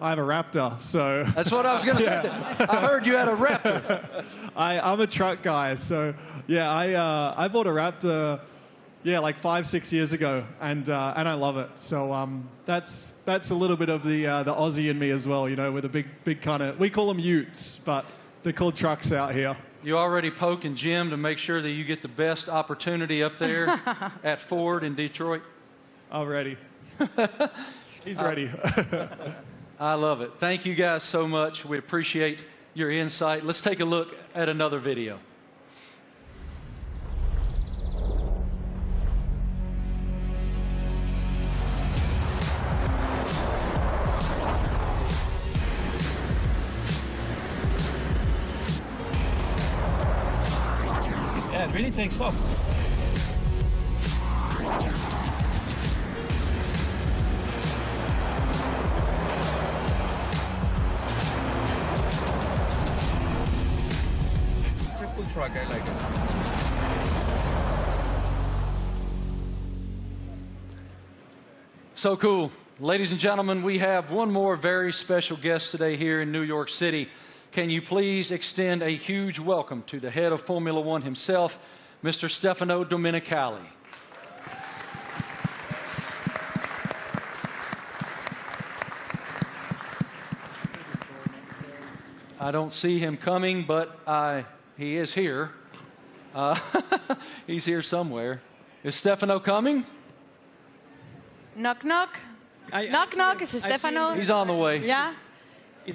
I have a Raptor, so... That's what I was going to say. I heard you had a Raptor. I'm a truck guy, so yeah, I bought a Raptor, like 5-6 years ago, and I love it. So that's a little bit of the Aussie in me as well, you know, with a big kind of... We call them utes, but they're called trucks out here. You already poking Jim to make sure that you get the best opportunity up there at Ford in Detroit? I'm ready. He's ready. I love it. Thank you guys so much. We appreciate your insight. Let's take a look at another video. Yeah, it really takes off. Truck, I like it. So cool. Ladies and gentlemen, we have one more very special guest today here in New York City. Can you please extend a huge welcome to the head of Formula One himself, Mr. Stefano Domenicali. I don't see him coming, but he is here. He's here somewhere. Is Stefano coming? Knock, knock. Knock, knock. Is it Stefano? He's on the way. Yeah?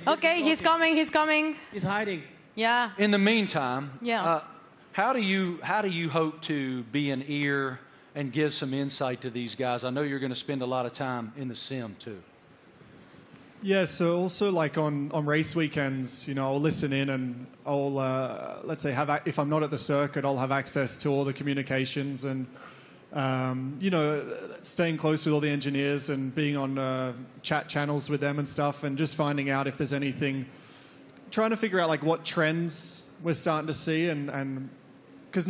Okay, he's coming. He's coming. He's hiding. Yeah. In the meantime, yeah. How do you hope to be an ear and give some insight to these guys? I know you're going to spend a lot of time in the sim, too. Yeah, so also like on race weekends, you know, I'll listen in and I'll, let's say, if I'm not at the circuit, I'll have access to all the communications and, you know, staying close with all the engineers and being on chat channels with them and stuff and just finding out if there's anything, trying to figure out like what trends we're starting to see and because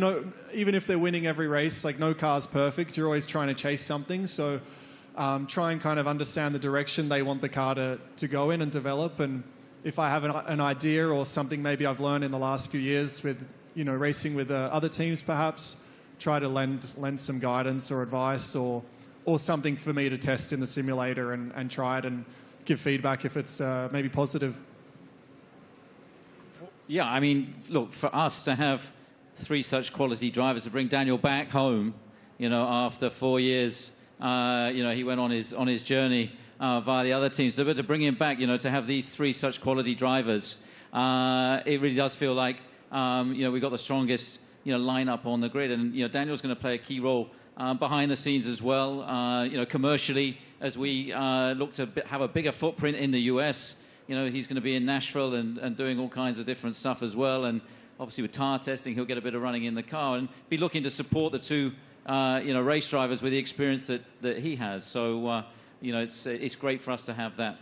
even if they're winning every race, like no car's perfect, you're always trying to chase something, so... try and kind of understand the direction they want the car to go in and develop. And if I have an idea or something maybe I've learned in the last few years with, you know, racing with other teams perhaps, try to lend some guidance or advice or something for me to test in the simulator and try it and give feedback if it's maybe positive. Yeah, I mean, look, for us to have 3 such quality drivers, to bring Daniel back home, you know, after 4 years... you know, he went on his journey via the other teams. So, but to bring him back, you know, to have these 3 such quality drivers, it really does feel like, you know, we've got the strongest, you know, lineup on the grid. And, you know, Daniel's going to play a key role behind the scenes as well, you know, commercially, as we look to have a bigger footprint in the US. You know, he's going to be in Nashville and doing all kinds of different stuff as well. And obviously with tire testing, he'll get a bit of running in the car and be looking to support the 2 you know, race drivers with the experience that he has. So, you know, it's great for us to have that,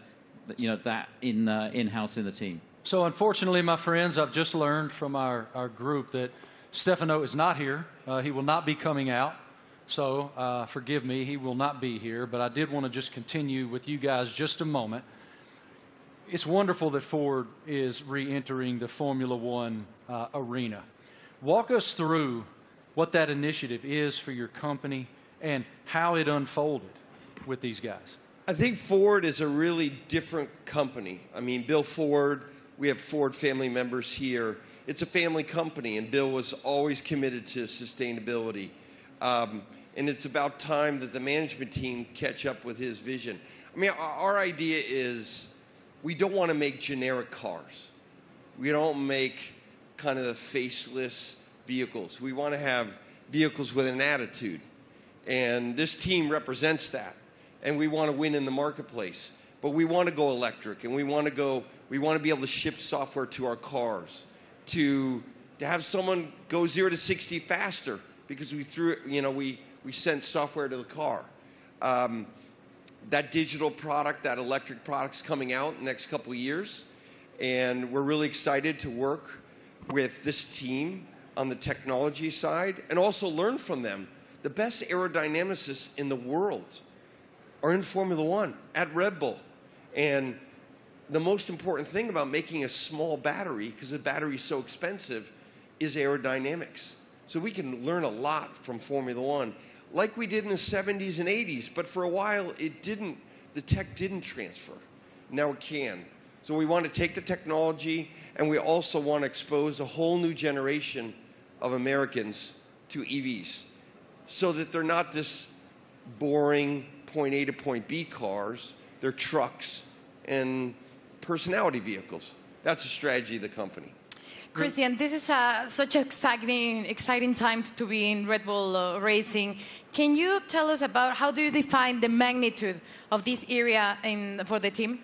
you know, that in-house in the team. So, unfortunately, my friends, I've just learned from our group that Stefano is not here. He will not be coming out. So, forgive me, he will not be here. But I did want to just continue with you guys just a moment. it's wonderful that Ford is re-entering the Formula One arena. Walk us through what that initiative is for your company and how it unfolded with these guys. I think Ford is a really different company. I mean, Bill Ford, we have Ford family members here. It's a family company, and Bill was always committed to sustainability. And it's about time that the management team catch up with his vision. I mean, our idea is we don't want to make generic cars. We don't make kind of the faceless vehicles. We want to have vehicles with an attitude. And this team represents that. And we want to win in the marketplace. But we want to go electric, and we want to be able to ship software to our cars, to have someone go 0 to 60 faster because we sent software to the car. That digital product, that electric product's coming out in the next couple of years, and we're really excited to work with this team on the technology side and also learn from them. The best aerodynamicists in the world are in Formula One at Red Bull. And the most important thing about making a small battery, because the battery is so expensive, is aerodynamics. So we can learn a lot from Formula One, like we did in the 70s and 80s, but for a while the tech didn't transfer. Now it can. So we want to take the technology, and we also want to expose a whole new generation of Americans to EVs so that they're not this boring point A to point B cars, they're trucks and personality vehicles. That's the strategy of the company. Christian, this is such an exciting time to be in Red Bull Racing. Can you tell us about how do you define the magnitude of this area for the team?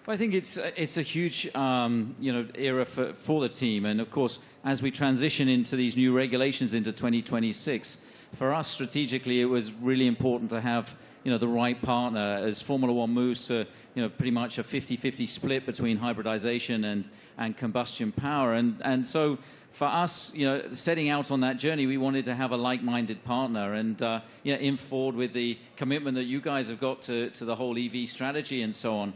Well, I think it's a huge era for the team, and of course, as we transition into these new regulations into 2026, for us strategically, it was really important to have the right partner as Formula One moves to pretty much a 50-50 split between hybridization and combustion power, and so for us, setting out on that journey, we wanted to have a like-minded partner, and in Ford with the commitment that you guys have got to the whole EV strategy and so on.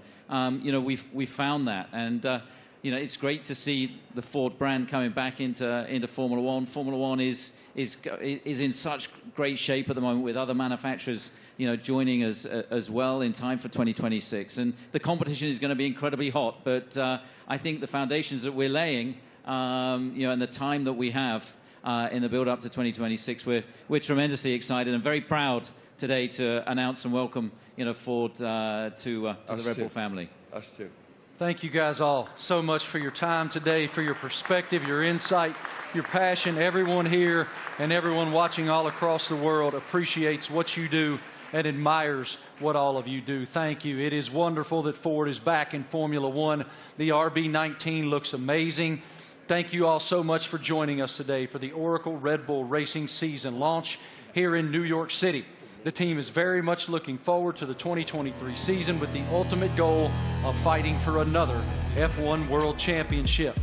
We found that, and it's great to see the Ford brand coming back into Formula One. Formula One is in such great shape at the moment with other manufacturers, joining us as well in time for 2026. And the competition is going to be incredibly hot, but I think the foundations that we're laying, and the time that we have in the build-up to 2026, we're tremendously excited and very proud today to announce and welcome Ford to the Red Bull family. Us too. Thank you guys all so much for your time today, for your perspective, your insight, your passion. Everyone here and everyone watching all across the world appreciates what you do and admires what all of you do. Thank you. It is wonderful that Ford is back in Formula One. The RB19 looks amazing. Thank you all so much for joining us today for the Oracle Red Bull Racing season launch here in New York City. The team is very much looking forward to the 2023 season with the ultimate goal of fighting for another F1 World Championship.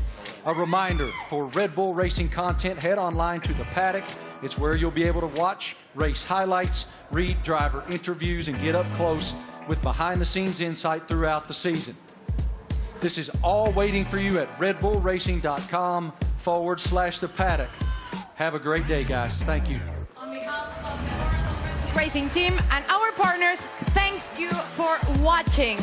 A reminder, for Red Bull Racing content, head online to The Paddock. It's where you'll be able to watch race highlights, read driver interviews, and get up close with behind-the-scenes insight throughout the season. This is all waiting for you at redbullracing.com/The Paddock. Have a great day, guys. Thank you. On behalf of the Racing team and our partners, thank you for watching.